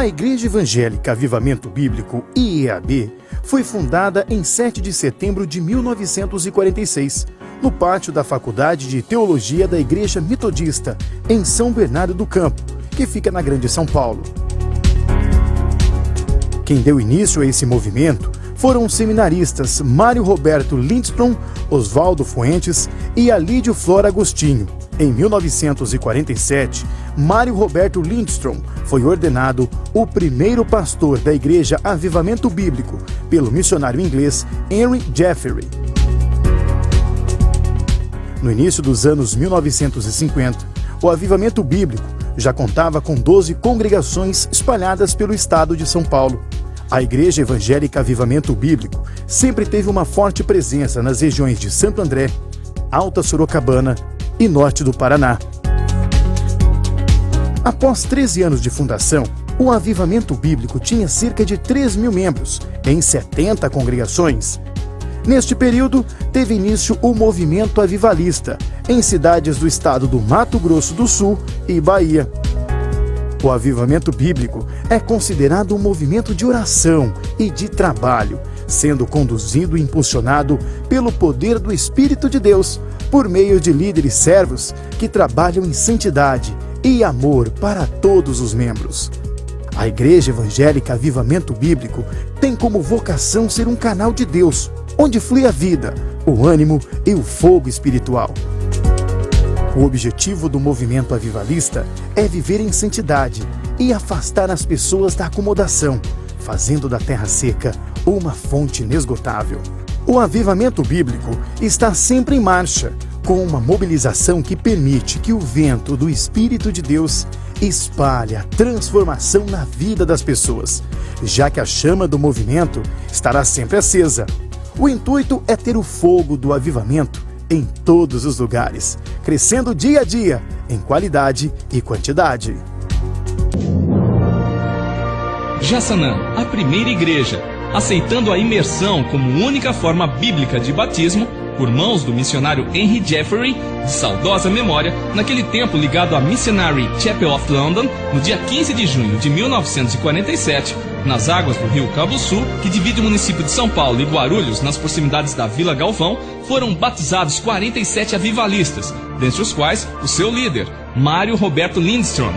A Igreja Evangélica Avivamento Bíblico, IEAB, foi fundada em 7 de setembro de 1946, no pátio da Faculdade de Teologia da Igreja Metodista, em São Bernardo do Campo, que fica na Grande São Paulo. Quem deu início a esse movimento foram os seminaristas Mário Roberto Lindstrom, Oswaldo Fuentes e Alídio Flor Agostinho. Em 1947, Mário Roberto Lindstrom foi ordenado o primeiro pastor da Igreja Avivamento Bíblico pelo missionário inglês Henry Jeffrey. No início dos anos 1950, o Avivamento Bíblico já contava com 12 congregações espalhadas pelo estado de São Paulo. A Igreja Evangélica Avivamento Bíblico sempre teve uma forte presença nas regiões de Santo André, Alta Sorocabana e Norte do Paraná. Após 13 anos de fundação, o Avivamento Bíblico tinha cerca de 3.000 membros, em 70 congregações. Neste período, teve início o movimento avivalista, em cidades do estado do Mato Grosso do Sul e Bahia. O Avivamento Bíblico é considerado um movimento de oração e de trabalho, sendo conduzido e impulsionado pelo poder do Espírito de Deus, por meio de líderes servos que trabalham em santidade e amor para todos os membros. A Igreja Evangélica Avivamento Bíblico tem como vocação ser um canal de Deus, onde flui a vida, o ânimo e o fogo espiritual. O objetivo do movimento avivalista é viver em santidade e afastar as pessoas da acomodação, fazendo da terra seca uma fonte inesgotável. O Avivamento Bíblico está sempre em marcha, com uma mobilização que permite que o vento do Espírito de Deus espalhe a transformação na vida das pessoas, já que a chama do movimento estará sempre acesa. O intuito é ter o fogo do avivamento em todos os lugares, crescendo dia a dia em qualidade e quantidade. Jassanã, a primeira igreja, aceitando a imersão como única forma bíblica de batismo, por mãos do missionário Henry Jeffrey, de saudosa memória, naquele tempo ligado à Missionary Chapel of London, no dia 15 de junho de 1947, nas águas do rio Cabo Sul, que divide o município de São Paulo e Guarulhos, nas proximidades da Vila Galvão, foram batizados 47 avivalistas, dentre os quais o seu líder, Mário Roberto Lindstrom.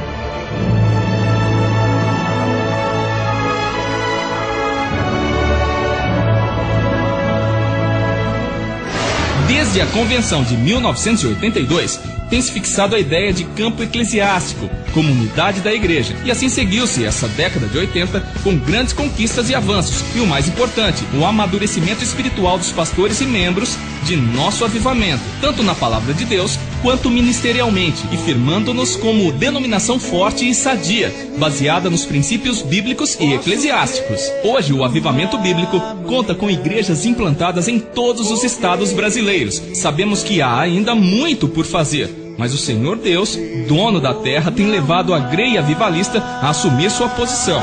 Desde a Convenção de 1982, tem-se fixado a ideia de campo eclesiástico como unidade da igreja, e assim seguiu-se essa década de 80 com grandes conquistas e avanços, e o mais importante, o amadurecimento espiritual dos pastores e membros de nosso avivamento, tanto na palavra de Deus quanto ministerialmente, e firmando-nos como denominação forte e sadia, baseada nos princípios bíblicos e eclesiásticos. Hoje o Avivamento Bíblico conta com igrejas implantadas em todos os estados brasileiros. Sabemos que há ainda muito por fazer, mas o Senhor Deus, dono da terra, tem levado a greia avivalista a assumir sua posição.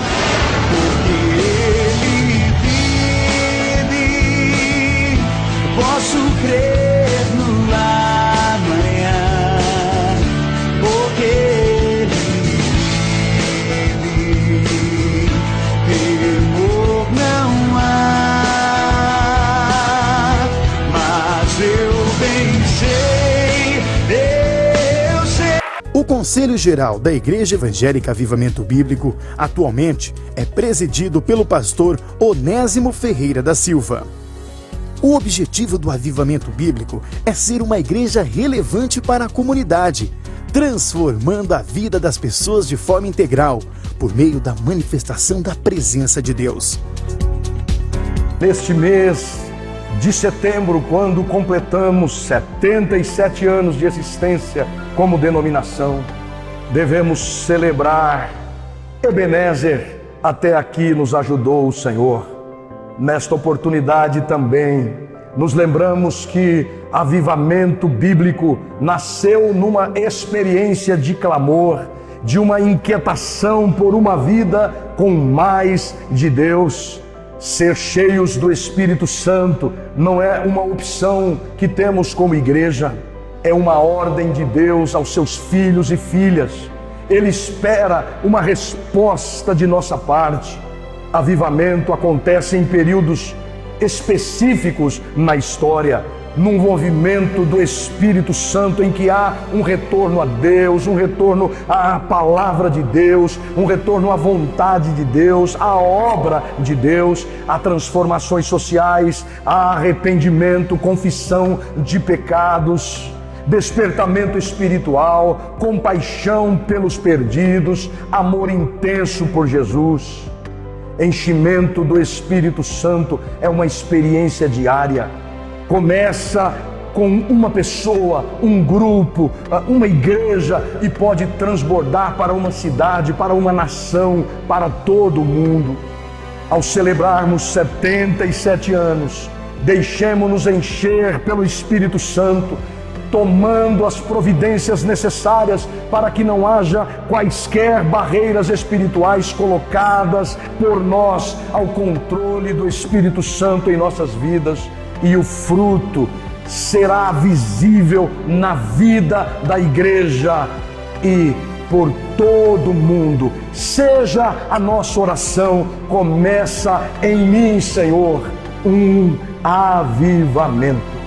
Posso crer no amanhã, porque ele temor não há, mas eu bem sei. O Conselho Geral da Igreja Evangélica Avivamento Bíblico atualmente é presidido pelo pastor Onésimo Ferreira da Silva. O objetivo do Avivamento Bíblico é ser uma igreja relevante para a comunidade, transformando a vida das pessoas de forma integral, por meio da manifestação da presença de Deus. Neste mês de setembro, quando completamos 77 anos de existência como denominação, devemos celebrar Ebenezer, até aqui nos ajudou o Senhor. Nesta oportunidade também nos lembramos que Avivamento Bíblico nasceu numa experiência de clamor, de uma inquietação por uma vida com mais de Deus. Ser cheios do Espírito Santo não é uma opção que temos como igreja, é uma ordem de Deus aos seus filhos e filhas. Ele espera uma resposta de nossa parte. Avivamento acontece em períodos específicos na história, num movimento do Espírito Santo em que há um retorno a Deus, um retorno à palavra de Deus, um retorno à vontade de Deus, à obra de Deus, a transformações sociais, a arrependimento, confissão de pecados, despertamento espiritual, compaixão pelos perdidos, amor intenso por Jesus. Enchimento do Espírito Santo é uma experiência diária. Começa com uma pessoa, um grupo, uma igreja e pode transbordar para uma cidade, para uma nação, para todo o mundo. Ao celebrarmos 77 anos, deixemo-nos encher pelo Espírito Santo, tomando as providências necessárias para que não haja quaisquer barreiras espirituais colocadas por nós ao controle do Espírito Santo em nossas vidas, e o fruto será visível na vida da igreja e por todo o mundo. Seja a nossa oração: começa em mim, Senhor, um avivamento.